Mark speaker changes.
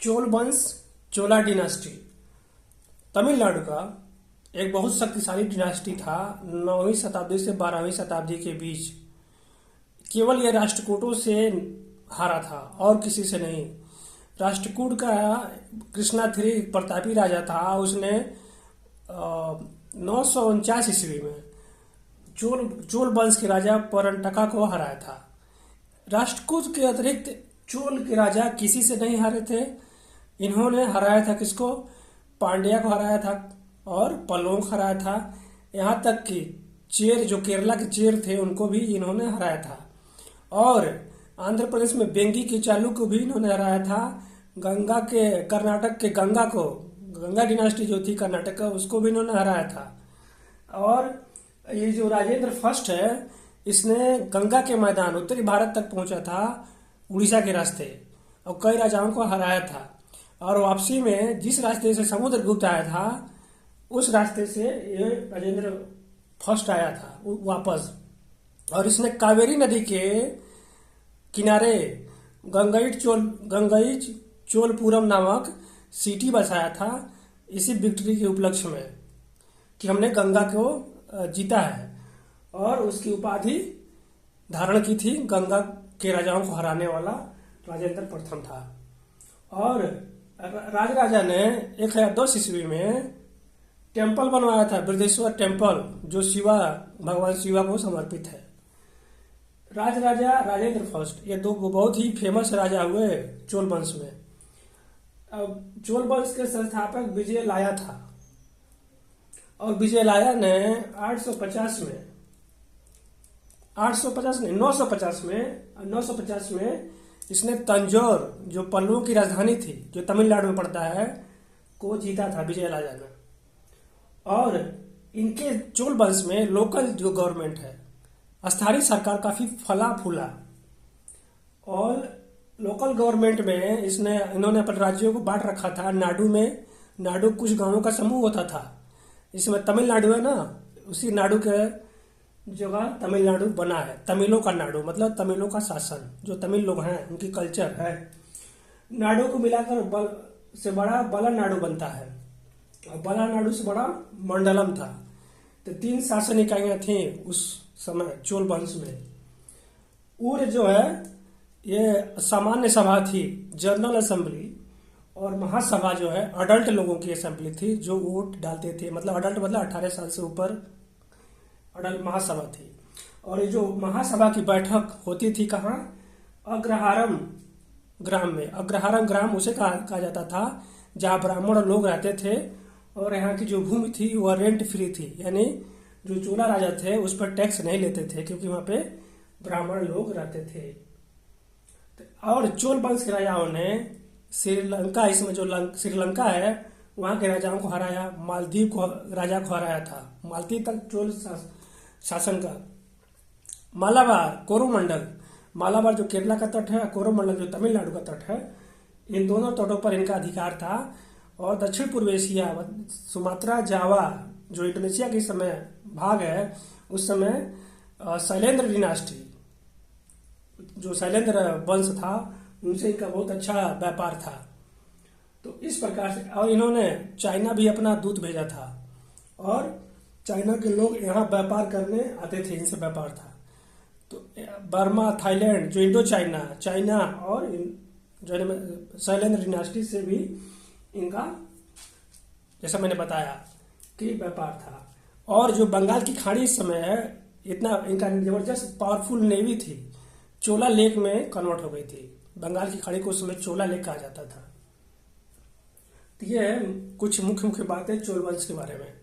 Speaker 1: चोल वंश, चोला डिनास्टी तमिलनाडु का एक बहुत शक्तिशाली डिनास्टी था। 9वीं शताब्दी से 12वीं शताब्दी के बीच केवल यह राष्ट्रकूटों से हारा था और किसी से नहीं। राष्ट्रकूट का कृष्णा थ्री प्रतापी राजा था। उसने 949 ईस्वी में चोल वंश के राजा परंटका को हराया था। राष्ट्रकूट के अतिरिक्त चोल के राजा किसी से नहीं हारे थे। इन्होंने हराया था किसको? पांड्या को हराया था और पल्लवों को हराया था। यहाँ तक कि चेर, जो केरला के चेर थे, उनको भी इन्होंने हराया था। और आंध्र प्रदेश में बेंगी के चालुक्य को भी इन्होंने हराया था। कर्नाटक के गंगा डिनास्टी जो थी कर्नाटक का, उसको भी इन्होंने हराया था। और ये जो राजेंद्र फर्स्ट है, इसने गंगा के मैदान उत्तरी भारत तक पहुंचा था, उड़ीसा के रास्ते, और कई राजाओं को हराया था। और वापसी में जिस रास्ते से समुद्रगुप्त आया था, उस रास्ते से ये राजेंद्र फर्स्ट आया था वापस। और इसने कावेरी नदी के किनारे गंगईच चोलपुरम नामक सिटी बसाया था, इसी विक्ट्री के उपलक्ष्य में कि हमने गंगा को जीता है। और उसकी उपाधि धारण की थी, गंगा के राजाओं को हराने वाला राजेंद्र प्रथम था। और राजा ने 1010 ईस्वी में टेम्पल बनवाया था, बृहदेश्वर टेम्पल, जो भगवान शिवा को समर्पित है। राजा राजेंद्र फर्स्ट, ये दो बहुत ही फेमस राजा हुए चोल वंश में। अब चोल वंश के संस्थापक विजय लाया था, और विजय लाया ने 950 में इसने तंजौर, जो पल्लवों की राजधानी थी, जो तमिलनाडु में पड़ता है, को जीता था विजय लाया ने। और इनके चोल वंश में लोकल जो गवर्नमेंट है, स्थानीय सरकार काफी फला फूला। और लोकल गवर्नमेंट में इन्होंने अपने राज्यों को बांट रखा था। नाडु कुछ गांवों का समूह होता था। इसमें तमिलनाडु है ना, उसी नाडु के जगह तमिलनाडु बना है। तमिलों का नाडु मतलब तमिलों का शासन, जो तमिल लोग हैं उनकी कल्चर है। नाडु को मिलाकर से बड़ा बला नाडु बनता है, और बला नाडु से बड़ा मंडलम था। तो 3 शासन इकाइयां थी उस समय चोल वंश में। उर जो है, ये सामान्य सभा थी, जनरल असेंबली, और महासभा जो है अडल्ट लोगों की असेंबली थी, जो वोट डालते थे। मतलब अडल्ट मतलब 18 साल से ऊपर अडल्ट महासभा थी। और ये जो महासभा की बैठक होती थी कहाँ? अग्रहारम ग्राम में। अग्रहारम ग्राम उसे कहा जाता था जहाँ ब्राह्मण लोग रहते थे, और यहाँ की जो भूमि थी वह रेंट फ्री थी, यानी जो चोला राजा थे उस पर टैक्स नहीं लेते थे, क्योंकि वहाँ पे ब्राह्मण लोग रहते थे। और चोल वंश के राजाओं ने श्रीलंका, इसमें जो श्रीलंका है, वहाँ के राजाओं को हराया। मालदीव को राजा को हराया था, मालदीव तक चोल शासन का। मालाबार, कोरोमंडल, मालाबार जो केरला का तट है, कोरोमंडल जो तमिलनाडु का तट है, इन दोनों तटों पर इनका अधिकार था। और दक्षिण पूर्व एशिया, सुमात्रा, जावा, जो इंडोनेशिया के समय भाग है, उस समय शैलेंद्र डिनास्टी, जो शैलेंद्र वंश था, उनसे इनका बहुत अच्छा व्यापार था। तो इस प्रकार से, और इन्होंने चाइना भी अपना दूत भेजा था, और चाइना के लोग यहाँ व्यापार करने आते थे, इनसे व्यापार था। तो बर्मा, थाईलैंड, जो इंडो चाइना और शैलेंद्र डिनास्टी से भी इनका, जैसा मैंने बताया, कि व्यापार था। और जो बंगाल की खाड़ी इस समय है, इतना इनका जबरदस्त पावरफुल नेवी थी, चोला लेक में कन्वर्ट हो गई थी। बंगाल की खाड़ी को उस समय चोला लेक कहा जाता था। तो ये कुछ मुख्य बातें चोल वंश के बारे में।